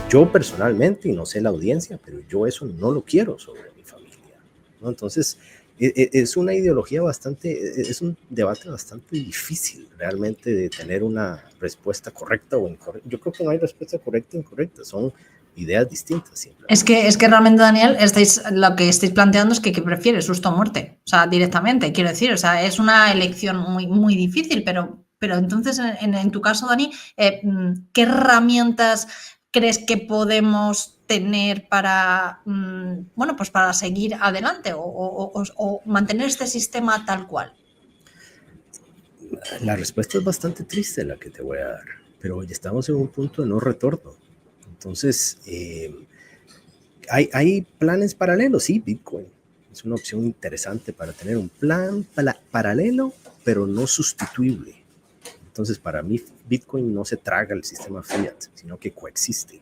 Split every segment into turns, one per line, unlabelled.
Yo personalmente, y no sé la audiencia, pero yo eso no lo quiero sobre mi familia, ¿no? Entonces, es una ideología bastante, es un debate bastante difícil realmente de tener una respuesta correcta o incorrecta. Yo creo que no hay respuesta correcta o incorrecta, son ideas distintas.
Es que realmente, Daniel, lo que estáis planteando es que ¿qué prefieres? ¿Susto o muerte? O sea, directamente, quiero decir, o sea, es una elección muy, muy difícil, pero entonces, en tu caso, Dani, ¿qué herramientas crees que podemos tener para, bueno, pues para seguir adelante o mantener este sistema tal cual?
La respuesta es bastante triste la que te voy a dar, pero hoy estamos en un punto de no retorno. Entonces, hay planes paralelos, sí, Bitcoin es una opción interesante para tener un plan paralelo, pero no sustituible. Entonces, para mí, Bitcoin no se traga el sistema fiat, sino que coexiste.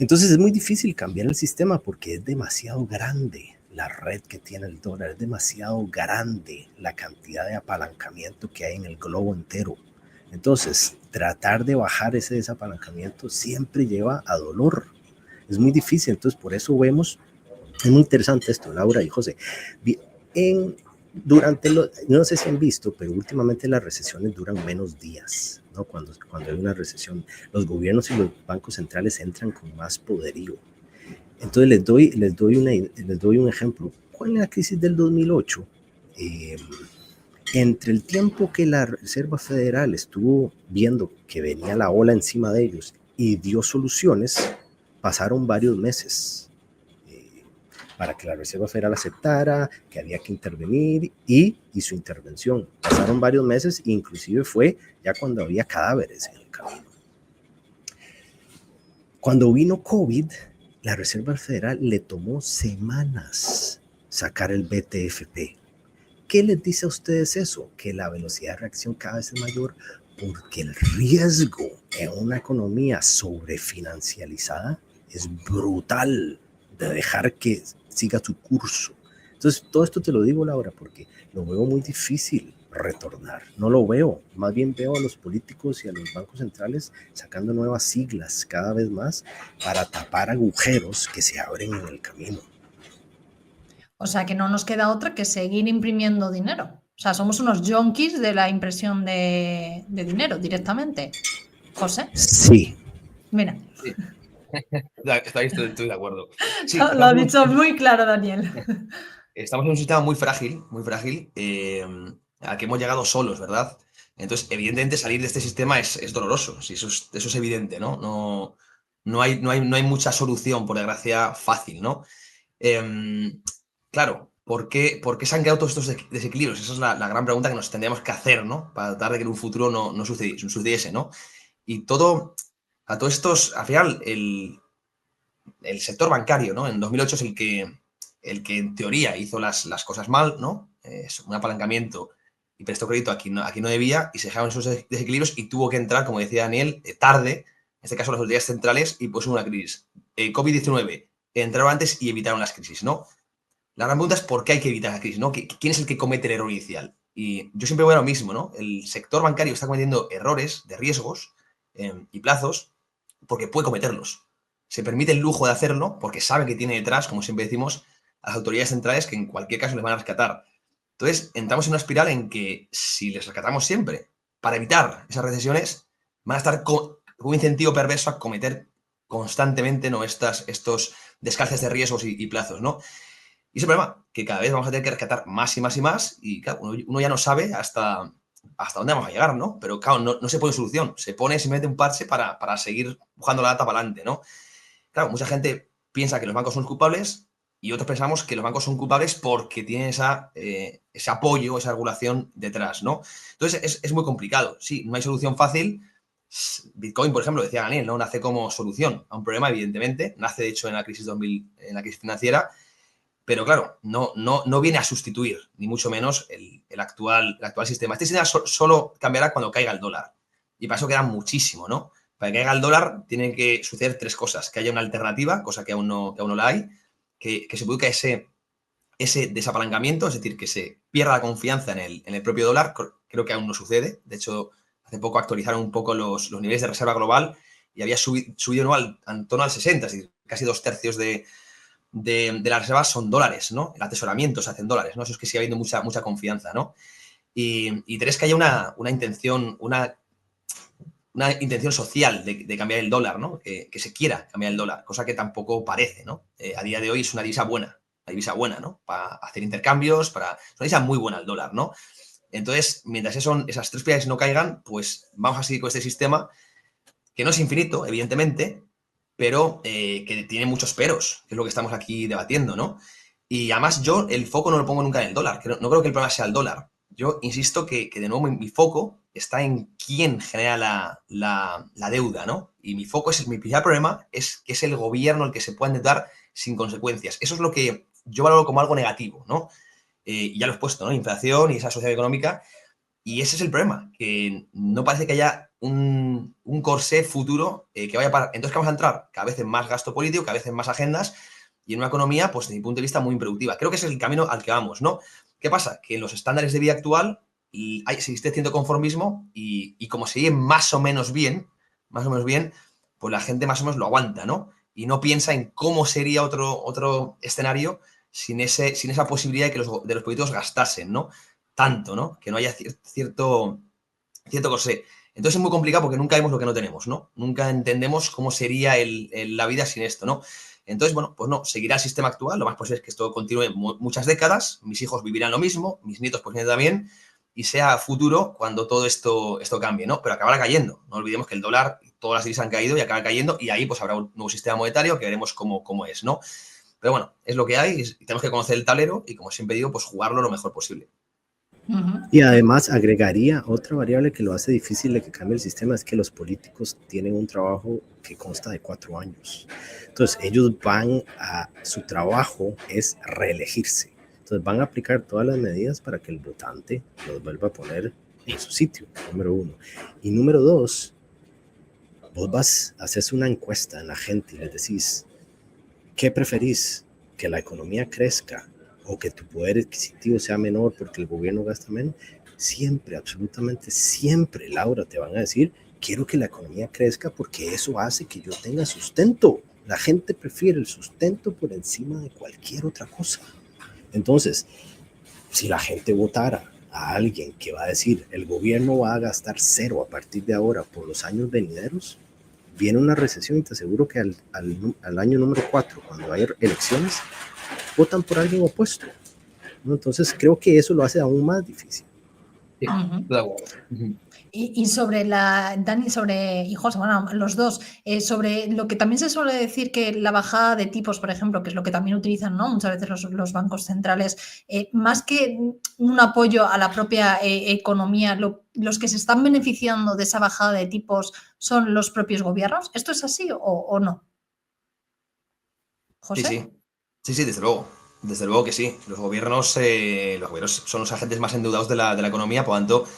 Entonces, es muy difícil cambiar el sistema porque es demasiado grande la red que tiene el dólar, es demasiado grande la cantidad de apalancamiento que hay en el globo entero. Entonces, tratar de bajar ese desapalancamiento siempre lleva a dolor. Es muy difícil, entonces por eso vemos, es muy interesante esto, Laura y José. No sé si han visto, pero últimamente las recesiones duran menos días, ¿no? Cuando hay una recesión, los gobiernos y los bancos centrales entran con más poderío. Entonces les doy un ejemplo. ¿Cuál es la crisis del 2008? Entre el tiempo que la Reserva Federal estuvo viendo que venía la ola encima de ellos y dio soluciones, pasaron varios meses para que la Reserva Federal aceptara que había que intervenir y hizo intervención. Pasaron varios meses e inclusive fue ya cuando había cadáveres en el camino. Cuando vino COVID, la Reserva Federal le tomó semanas sacar el BTFP. ¿Qué les dice a ustedes eso? Que la velocidad de reacción cada vez es mayor porque el riesgo en una economía sobrefinancializada es brutal de dejar que siga su curso. Entonces, todo esto te lo digo, Laura, porque lo veo muy difícil retornar. No lo veo. Más bien veo a los políticos y a los bancos centrales sacando nuevas siglas cada vez más para tapar agujeros que se abren en el camino.
O sea, que no nos queda otra que seguir imprimiendo dinero. O sea, somos unos junkies de la impresión de dinero directamente. José.
Sí.
Mira.
Sí. Estoy de acuerdo. Sí,
lo ha dicho muy claro, Daniel.
Estamos en un sistema muy frágil, al que hemos llegado solos, ¿verdad? Entonces, evidentemente, salir de este sistema es doloroso, sí, eso es evidente, ¿no? No hay mucha solución, por desgracia, fácil, ¿no? Claro, ¿por qué se han creado todos estos desequilibrios? Esa es la gran pregunta que nos tendríamos que hacer, ¿no? Para tratar de que en un futuro no sucediese, ¿no? Y a todos estos, al final, el sector bancario, ¿no? En 2008 es el que en teoría hizo las cosas mal, ¿no? Es un apalancamiento y prestó crédito aquí no debía y se dejaron esos desequilibrios y tuvo que entrar, como decía Daniel, tarde, en este caso las autoridades centrales, y puso una crisis. COVID-19 entraron antes y evitaron las crisis, ¿no? La gran pregunta es por qué hay que evitar la crisis, ¿no? ¿Quién es el que comete el error inicial? Y yo siempre voy a lo mismo, ¿no? El sector bancario está cometiendo errores de riesgos y plazos porque puede cometerlos. Se permite el lujo de hacerlo porque sabe que tiene detrás, como siempre decimos, a las autoridades centrales que en cualquier caso les van a rescatar. Entonces, entramos en una espiral en que si les rescatamos siempre para evitar esas recesiones, van a estar con un incentivo perverso a cometer constantemente, ¿no? estos descalces de riesgos y plazos, ¿no? Y ese problema, que cada vez vamos a tener que rescatar más y más y más, y claro, uno ya no sabe hasta dónde vamos a llegar, ¿no? Pero claro, no se pone solución, se pone simplemente un parche para seguir buscando la data para adelante, ¿no? Claro, mucha gente piensa que los bancos son culpables y otros pensamos que los bancos son culpables porque tienen ese apoyo, esa regulación detrás, ¿no? Entonces es muy complicado. Sí, no hay solución fácil. Bitcoin, por ejemplo, decía Daniel, ¿no? Nace como solución a un problema, evidentemente. Nace, de hecho, en la crisis 2000, en la crisis financiera. Pero claro, no viene a sustituir, ni mucho menos, el actual sistema. Este sistema solo cambiará cuando caiga el dólar. Y para eso queda muchísimo, ¿no? Para que caiga el dólar tienen que suceder tres cosas. Que haya una alternativa, cosa que aún no la hay, que se produzca ese desapalancamiento, es decir, que se pierda la confianza en el propio dólar. Creo que aún no sucede. De hecho, hace poco actualizaron un poco los niveles de reserva global y había subido ¿no? en torno al 60, es decir, casi 2/3 de las reservas son dólares, ¿no? El atesoramiento se hace en dólares, ¿no? Eso es que sigue habiendo mucha confianza, ¿no? Y tres, que haya una intención social de cambiar el dólar, ¿no? Que se quiera cambiar el dólar, cosa que tampoco parece, ¿no? A día de hoy es una divisa buena, ¿no? Para hacer intercambios, es una divisa muy buena el dólar, ¿no? Entonces, mientras esas tres pilares no caigan, pues vamos a seguir con este sistema, que no es infinito, evidentemente, pero que tiene muchos peros, que es lo que estamos aquí debatiendo, ¿no? Y además yo el foco no lo pongo nunca en el dólar, no creo que el problema sea el dólar. Yo insisto que de nuevo mi foco está en quién genera la deuda, ¿no? Y mi principal problema es que es el gobierno el que se puede endeudar sin consecuencias. Eso es lo que yo valoro como algo negativo, ¿no? Y ya lo he expuesto, ¿no? Inflación y esa sociedad económica. Y ese es el problema, que no parece que haya un corsé futuro que vaya para... Entonces, ¿qué vamos a entrar? Cada vez en más gasto político, cada vez en más agendas y en una economía, pues desde mi punto de vista, muy improductiva. Creo que ese es el camino al que vamos, ¿no? ¿Qué pasa? Que en los estándares de vida actual existe cierto conformismo y como se vive más o menos bien, pues la gente más o menos lo aguanta, ¿no? Y no piensa en cómo sería otro escenario sin esa posibilidad de que de los políticos gastasen, ¿no? Tanto, ¿no? Que no haya cierto corsé. Entonces es muy complicado porque nunca vemos lo que no tenemos, ¿no? Nunca entendemos cómo sería la vida sin esto, ¿no? Entonces, bueno, pues no, seguirá el sistema actual, lo más posible es que esto continúe muchas décadas, mis hijos vivirán lo mismo, mis nietos pues también, y sea futuro cuando todo esto cambie, ¿no? Pero acabará cayendo. No olvidemos que el dólar, todas las divisas han caído y acabará cayendo, y ahí pues habrá un nuevo sistema monetario que veremos cómo es, ¿no? Pero bueno, es lo que hay y tenemos que conocer el tablero y, como siempre digo, pues jugarlo lo mejor posible.
Y además agregaría otra variable que lo hace difícil de que cambie el sistema, es que los políticos tienen un trabajo que consta de 4 años. Entonces ellos su trabajo es reelegirse. Entonces van a aplicar todas las medidas para que el votante los vuelva a poner en su sitio, número 1. Y número 2, vos haces una encuesta en la gente y les decís, ¿qué preferís? ¿Que la economía crezca o que tu poder adquisitivo sea menor porque el gobierno gasta menos? Siempre, absolutamente siempre, Laura, te van a decir, quiero que la economía crezca porque eso hace que yo tenga sustento. La gente prefiere el sustento por encima de cualquier otra cosa. Entonces, si la gente votara a alguien que va a decir, el gobierno va a gastar 0 a partir de ahora por los años venideros, viene una recesión y te aseguro que al año número 4, cuando hay elecciones, votan por alguien opuesto, ¿no? Entonces creo que eso lo hace aún más difícil.
Sí, de acuerdo.
Y sobre Dani, y José, bueno, los dos, sobre lo que también se suele decir, que la bajada de tipos, por ejemplo, que es lo que también utilizan, ¿no?, muchas veces los bancos centrales, más que un apoyo a la propia economía, los que se están beneficiando de esa bajada de tipos son los propios gobiernos. ¿Esto es así o no? ¿José?
Sí, desde luego. Desde luego que sí. Los gobiernos son los agentes más endeudados de la economía, por lo tanto,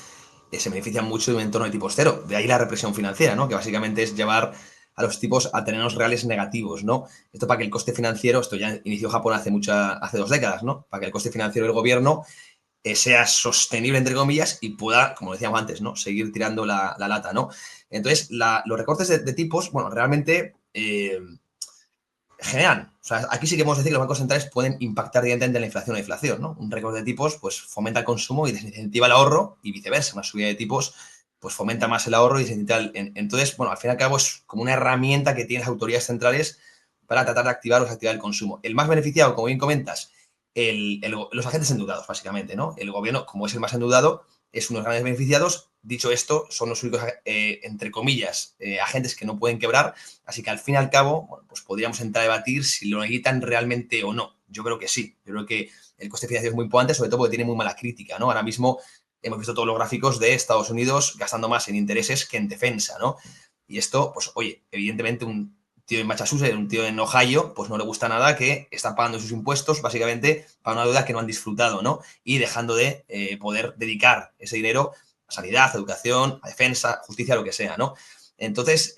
se benefician mucho de un entorno de tipos cero. De ahí la represión financiera, ¿no? Que básicamente es llevar a los tipos a terrenos reales negativos, ¿no? Esto para que el coste financiero, esto ya inició Japón hace 2 décadas, ¿no? Para que el coste financiero del gobierno sea sostenible, entre comillas, y pueda, como decíamos antes, ¿no?, seguir tirando la lata, ¿no? Entonces, los recortes de tipos, bueno, realmente generan, o sea, aquí sí que podemos decir que los bancos centrales pueden impactar directamente en la inflación o inflación, ¿no? Un recorte de tipos, pues, fomenta el consumo y desincentiva el ahorro, y viceversa. Una subida de tipos, pues, fomenta más el ahorro y desincentiva entonces, bueno, al fin y al cabo es como una herramienta que tienen las autoridades centrales para tratar de activar o desactivar el consumo. El más beneficiado, como bien comentas, los agentes endeudados, básicamente, ¿no? El gobierno, como es el más endeudado, es uno de los grandes beneficiados. Dicho esto, son los únicos, entre comillas, agentes que no pueden quebrar. Así que, al fin y al cabo, bueno, pues podríamos entrar a debatir si lo necesitan realmente o no. Yo creo que sí. Yo creo que el coste financiero es muy importante, sobre todo porque tiene muy mala crítica, ¿no? Ahora mismo hemos visto todos los gráficos de Estados Unidos gastando más en intereses que en defensa, ¿no? Y esto, pues, oye, evidentemente un tío en Massachusetts, un tío en Ohio, pues no le gusta nada que están pagando sus impuestos básicamente para una deuda que no han disfrutado, ¿no? Y dejando de poder dedicar ese dinero a sanidad, a educación, a defensa, justicia, lo que sea, ¿no? Entonces,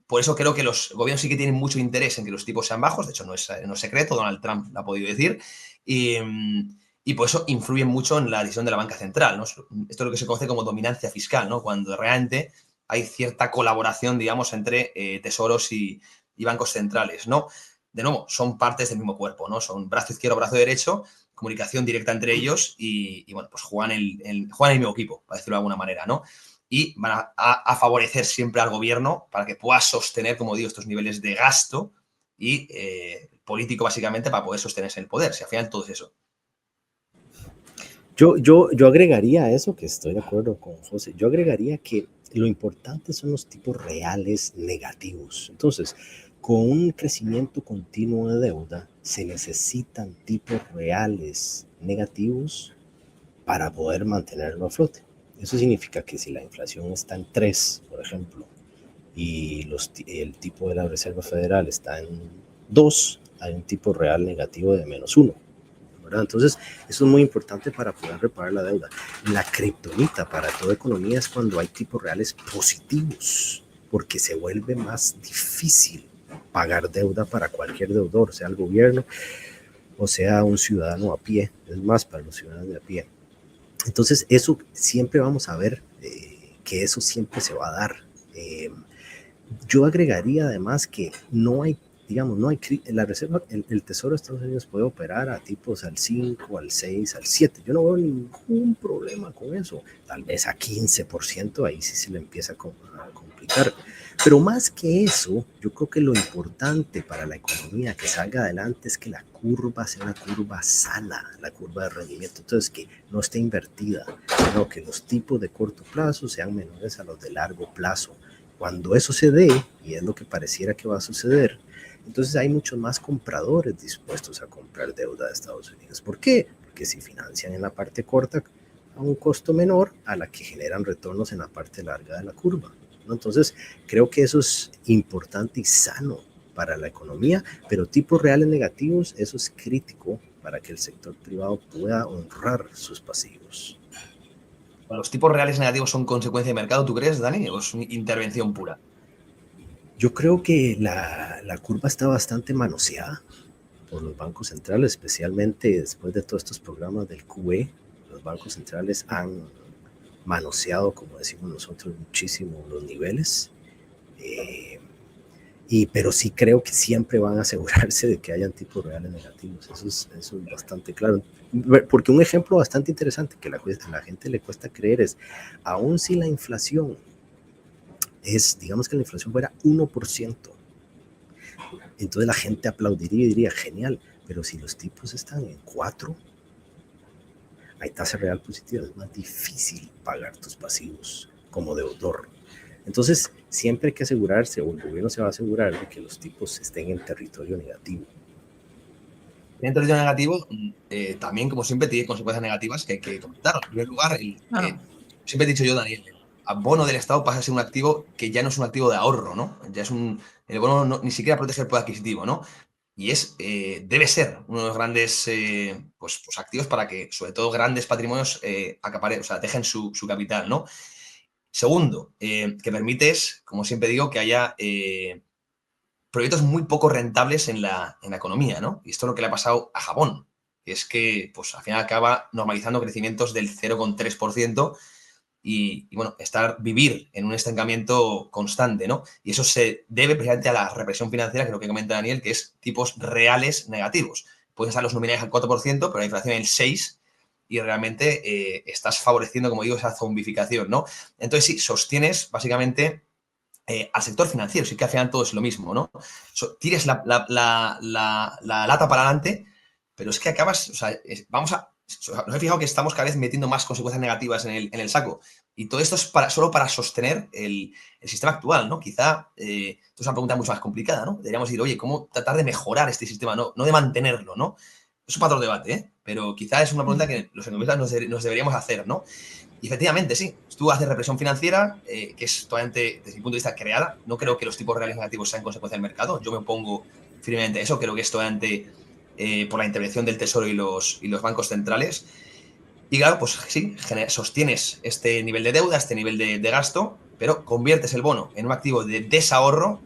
por eso creo que los gobiernos sí que tienen mucho interés en que los tipos sean bajos. De hecho, no es secreto, Donald Trump lo ha podido decir. Y por eso influyen mucho en la decisión de la banca central, ¿no? Esto es lo que se conoce como dominancia fiscal, ¿no? Cuando realmente hay cierta colaboración, digamos, entre tesoros y bancos centrales, ¿no? De nuevo, son partes del mismo cuerpo, ¿no? Son brazo izquierdo, brazo derecho, comunicación directa entre ellos y bueno, pues juegan el mismo equipo, para decirlo de alguna manera, ¿no? Y van a favorecer siempre al gobierno para que pueda sostener, como digo, estos niveles de gasto y político, básicamente, para poder sostenerse en el poder. Si al final todo es eso.
Yo agregaría a eso, que estoy de acuerdo con José, yo agregaría que lo importante son los tipos reales negativos. Entonces, con un crecimiento continuo de deuda, se necesitan tipos reales negativos para poder mantenerlo a flote. Eso significa que si la inflación está en 3, por ejemplo, y el tipo de la Reserva Federal está en 2, hay un tipo real negativo de -1. ¿verdad? Entonces, eso es muy importante para poder reparar la deuda. La kriptonita para toda economía es cuando hay tipos reales positivos, porque se vuelve más difícil pagar deuda para cualquier deudor, sea el gobierno o sea un ciudadano a pie, es más para los ciudadanos de a pie. Entonces, eso siempre vamos a ver que eso siempre se va a dar. Yo agregaría además que no hay, digamos, no hay, la reserva, el Tesoro de Estados Unidos puede operar a tipos al 5, al 6, al 7. Yo no veo ningún problema con eso. Tal vez a 15%, ahí sí se le empieza a complicar. Pero más que eso, yo creo que lo importante para la economía que salga adelante es que la curva sea una curva sana, la curva de rendimiento. Entonces, que no esté invertida, sino que los tipos de corto plazo sean menores a los de largo plazo. Cuando eso se dé, y es lo que pareciera que va a suceder, entonces hay muchos más compradores dispuestos a comprar deuda de Estados Unidos. ¿Por qué? Porque si financian en la parte corta a un costo menor a la que generan retornos en la parte larga de la curva, ¿no? Entonces, creo que eso es importante y sano para la economía, pero tipos reales negativos, eso es crítico para que el sector privado pueda honrar sus pasivos.
¿Los tipos reales negativos son consecuencia de mercado, tú crees, Dani, o es una intervención pura?
Yo creo que la curva está bastante manoseada por los bancos centrales, especialmente después de todos estos programas del QE. Los bancos centrales han manoseado, como decimos nosotros, muchísimo los niveles. Pero sí creo que siempre van a asegurarse de que hayan tipos reales negativos. Eso es bastante claro. Porque un ejemplo bastante interesante que a la gente le cuesta creer es, aun si la inflación digamos que la inflación fuera 1%, entonces la gente aplaudiría y diría, genial, pero si los tipos están en 4, hay tasa real positiva, es más difícil pagar tus pasivos como deudor. Entonces, siempre hay que asegurarse, o el gobierno se va a asegurar de que los tipos estén en territorio negativo.
En territorio negativo, también, como siempre, tiene consecuencias negativas que hay que comentar. En primer lugar, siempre he dicho yo, Daniel, el bono del Estado pasa a ser un activo que ya no es un activo de ahorro, ¿no? Ya es el bono ni siquiera protege el poder adquisitivo, ¿no? Y debe ser uno de los grandes pues activos para que, sobre todo, grandes patrimonios acaparen, o sea, dejen su capital, ¿no? Segundo, que permites, como siempre digo, que haya proyectos muy poco rentables en la economía, ¿no? Y esto es lo que le ha pasado a Japón, que es que, pues, al final acaba normalizando crecimientos del 0,3% y bueno, vivir en un estancamiento constante, ¿no? Y eso se debe precisamente a la represión financiera, que es lo que comenta Daniel, que es tipos reales negativos. Pueden estar los nominales al 4%, pero la inflación en el 6%, y realmente estás favoreciendo, como digo, esa zombificación, ¿no? Entonces, sí, sostienes básicamente al sector financiero, sí que al final todo es lo mismo, ¿no? Tires la lata para adelante, pero es que acabas, o sea, nos he fijado que estamos cada vez metiendo más consecuencias negativas en el saco, y todo esto es solo para sostener el sistema actual, ¿no? Quizá, esto es una pregunta mucho más complicada, ¿no? Deberíamos decir, oye, ¿cómo tratar de mejorar este sistema, no de mantenerlo, ¿no? Es para otro debate, ¿eh? Pero quizá es una pregunta que los economistas nos deberíamos hacer, ¿no? Y efectivamente, sí, tú haces represión financiera, que es totalmente, desde mi punto de vista, creada. No creo que los tipos reales negativos sean consecuencia del mercado. Yo me opongo firmemente a eso. Creo que es totalmente por la intervención del Tesoro y los bancos centrales. Y claro, pues sí, sostienes este nivel de deuda, este nivel de gasto, pero conviertes el bono en un activo de desahorro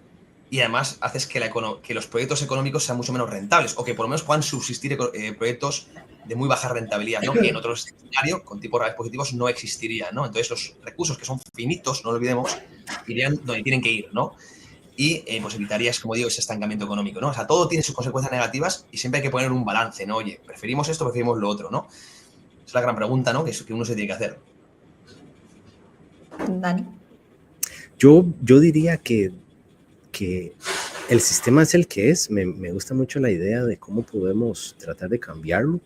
y además haces que los proyectos económicos sean mucho menos rentables o que por lo menos puedan subsistir proyectos de muy baja rentabilidad, ¿no? Que en otros escenarios con tipos reales positivos no existirían, ¿no? Entonces los recursos que son finitos, no lo olvidemos, irían donde tienen que ir, ¿no? Y pues evitarías, como digo, ese estancamiento económico, ¿no? O sea, todo tiene sus consecuencias negativas y siempre hay que poner un balance, ¿no? Oye, preferimos esto, preferimos lo otro, ¿no? Es la gran pregunta, ¿no? Que uno se tiene que hacer.
Dani.
Yo diría que el sistema es el que es. Me gusta mucho la idea de cómo podemos tratar de cambiarlo,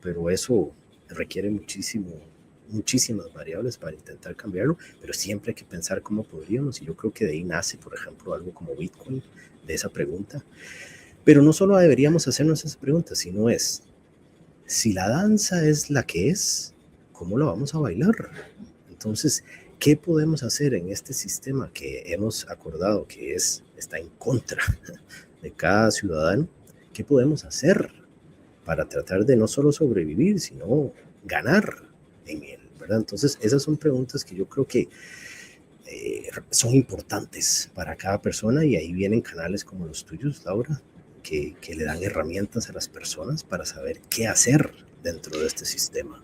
pero eso requiere muchísimas variables para intentar cambiarlo, pero siempre hay que pensar cómo podríamos, y yo creo que de ahí nace, por ejemplo, algo como Bitcoin, de esa pregunta. Pero no solo deberíamos hacernos esa pregunta, sino es, si la danza es la que es, ¿cómo la vamos a bailar? Entonces, ¿qué podemos hacer en este sistema que hemos acordado que está en contra de cada ciudadano? ¿Qué podemos hacer para tratar de no solo sobrevivir, sino ganar en él, ¿verdad? Entonces, esas son preguntas que yo creo que son importantes para cada persona, y ahí vienen canales como los tuyos, Laura, que le dan herramientas a las personas para saber qué hacer dentro de este sistema.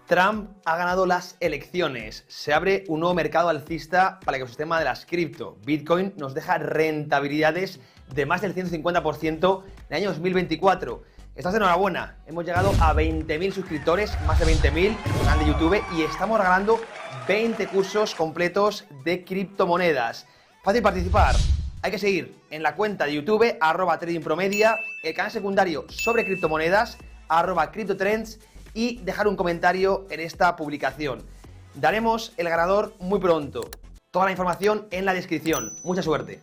Trump ha ganado las elecciones. Se abre un nuevo mercado alcista para el ecosistema de las cripto. Bitcoin nos deja rentabilidades de más del 150% en el año 2024. Estás de enhorabuena. Hemos llegado a 20.000 suscriptores, más de 20.000 en el canal de YouTube, y estamos regalando 20 cursos completos de criptomonedas. Fácil participar. Hay que seguir en la cuenta de YouTube, @tradingpromedia, el canal secundario sobre criptomonedas, @CryptoTrends, y dejar un comentario en esta publicación. Daremos el ganador muy pronto. Toda la información en la descripción. Mucha suerte.